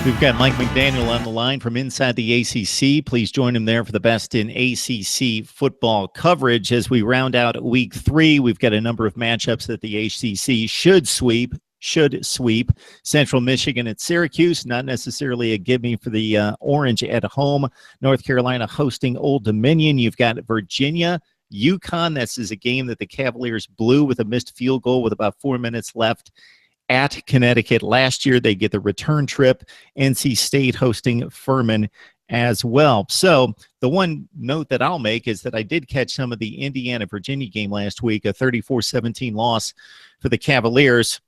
We've got Mike McDaniel on the line from inside the ACC. Please join him there for the best in ACC football coverage. As we round out week 3, we've got a number of matchups that the ACC should sweep. Central Michigan at Syracuse, not necessarily a gimme for the Orange at home. North Carolina hosting Old Dominion. You've got Virginia-UConn. This is a game that the Cavaliers blew with a missed field goal with about 4 minutes left at Connecticut. Last year, they get the return trip. NC State hosting Furman as well. So the one note that I'll make is that I did catch some of the Indiana-Virginia game last week, a 34-17 loss for the Cavaliers.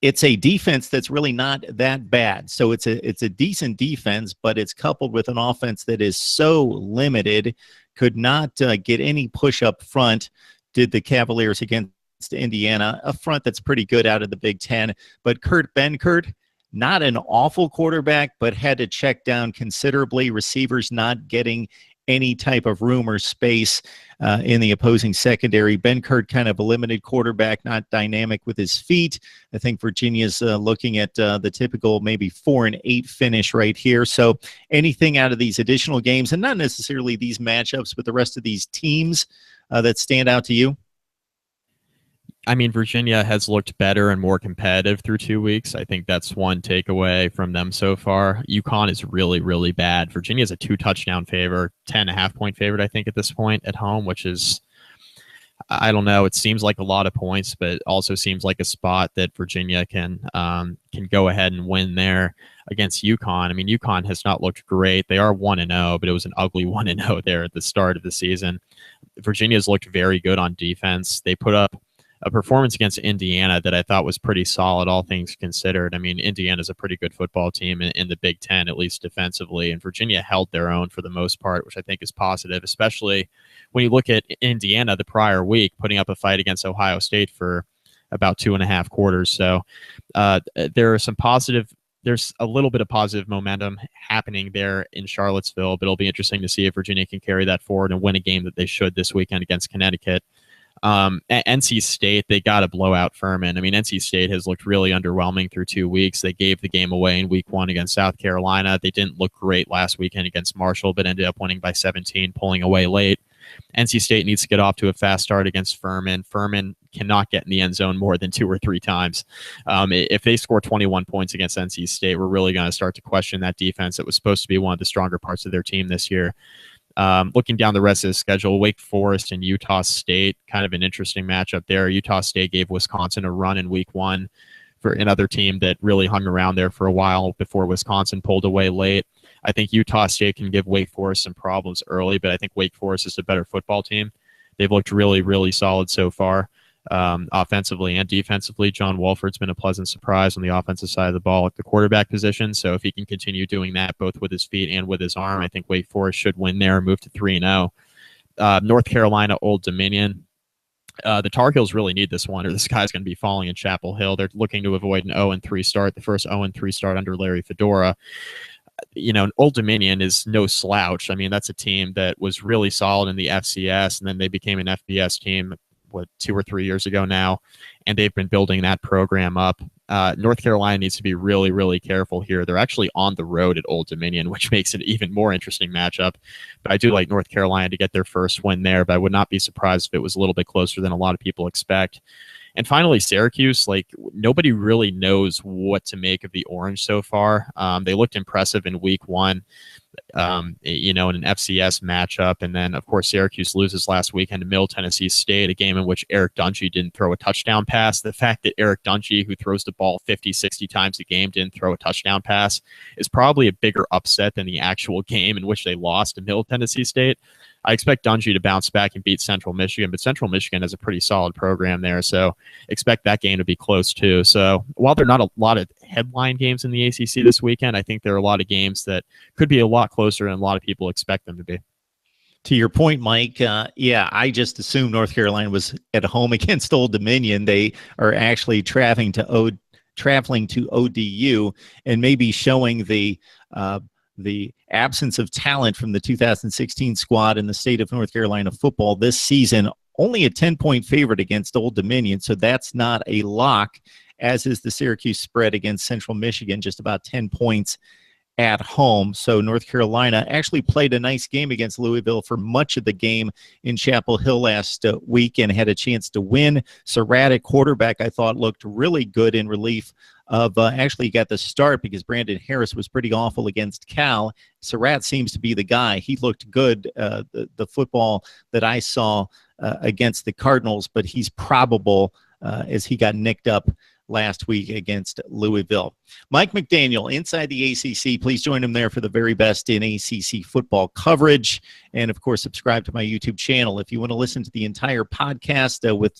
It's a defense that's really not that bad. So it's a decent defense, but it's coupled with an offense that is so limited, could not get any push up front, did the Cavaliers against Indiana, a front that's pretty good out of the Big Ten. But Kurt Benkert, not an awful quarterback, but had to check down considerably. Receivers not getting any type of room or space in the opposing secondary. Benkert kind of a limited quarterback, not dynamic with his feet. I think Virginia's looking at the typical maybe 4-8 finish right here. So anything out of these additional games, and not necessarily these matchups, but the rest of these teams that stand out to you? I mean, Virginia has looked better and more competitive through 2 weeks. I think that's one takeaway from them so far. UConn is really, really bad. Virginia is a 2-touchdown favorite, 10.5-point favorite, I think, at this point at home, which is, I don't know, it seems like a lot of points, but it also seems like a spot that Virginia can go ahead and win there against UConn. I mean, UConn has not looked great. They are 1-0, but it was an ugly 1-0 there at the start of the season. Virginia's looked very good on defense. They put up a performance against Indiana that I thought was pretty solid, all things considered. I mean, Indiana's a pretty good football team in the Big Ten, at least defensively, and Virginia held their own for the most part, which I think is positive, especially when you look at Indiana the prior week, putting up a fight against Ohio State for about 2.5 quarters. So there are some positive. There's a little bit of positive momentum happening there in Charlottesville, but it'll be interesting to see if Virginia can carry that forward and win a game that they should this weekend against Connecticut. NC State, they got to blow out Furman. I mean, NC State has looked really underwhelming through 2 weeks. They gave the game away in week 1 against South Carolina. They didn't look great last weekend against Marshall, but ended up winning by 17, pulling away late. NC State needs to get off to a fast start against Furman. Furman cannot get in the end zone more than 2 or 3 times. If they score 21 points against NC State, we're really going to start to question that defense that was supposed to be one of the stronger parts of their team this year. Looking down the rest of the schedule, Wake Forest and Utah State, kind of an interesting matchup there. Utah State gave Wisconsin a run in week 1 for another team that really hung around there for a while before Wisconsin pulled away late. I think Utah State can give Wake Forest some problems early, but I think Wake Forest is a better football team. They've looked really, really solid so far. Offensively and defensively, John Wolford's been a pleasant surprise on the offensive side of the ball at the quarterback position. So if he can continue doing that both with his feet and with his arm, I think Wake Forest should win there and move to 3-0. North Carolina, Old Dominion. The Tar Heels really need this one, or this guy's going to be falling in Chapel Hill. They're looking to avoid an 0-3 start, the first 0-3 start under Larry Fedora. You know, Old Dominion is no slouch. I mean, that's a team that was really solid in the FCS, and then they became an FBS team 2 or 3 years ago now, and they've been building that program up. North Carolina needs to be really, really careful here. They're actually on the road at Old Dominion, which makes it an even more interesting matchup. But I do like North Carolina to get their first win there, but I would not be surprised if it was a little bit closer than a lot of people expect. And finally, Syracuse, like, nobody really knows what to make of the Orange so far. They looked impressive in week 1, in an FCS matchup. And then, of course, Syracuse loses last weekend to Middle Tennessee State, a game in which Eric Dungey didn't throw a touchdown pass. The fact that Eric Dungey, who throws the ball 50, 60 times a game, didn't throw a touchdown pass is probably a bigger upset than the actual game in which they lost to Middle Tennessee State. I expect Dungey to bounce back and beat Central Michigan, but Central Michigan has a pretty solid program there, so expect that game to be close too. So while there are not a lot of headline games in the ACC this weekend, I think there are a lot of games that could be a lot closer than a lot of people expect them to be. To your point, Mike, I just assumed North Carolina was at home against Old Dominion. They are actually traveling to ODU and maybe showing the absence of talent from the 2016 squad in the state of North Carolina football this season. Only a 10-point favorite against Old Dominion, so that's not a lock as is the Syracuse spread against Central Michigan, just about 10 points at home. So North Carolina actually played a nice game against Louisville for much of the game in Chapel Hill last week and had a chance to win. Surratt at quarterback, I thought, looked really good in relief of actually got the start because Brandon Harris was pretty awful against Cal. Surratt seems to be the guy. He looked good, the football that I saw against the Cardinals, but he's probable as he got nicked up last week against Louisville. Mike McDaniel, Inside the ACC. Please join him there for the very best in ACC football coverage. And, of course, subscribe to my YouTube channel. If you want to listen to the entire podcast with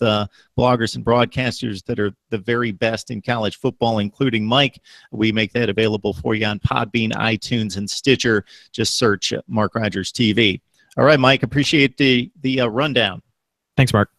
bloggers and broadcasters that are the very best in college football, including Mike, we make that available for you on Podbean, iTunes, and Stitcher. Just search Mark Rogers TV. All right, Mike, appreciate the rundown. Thanks, Mark.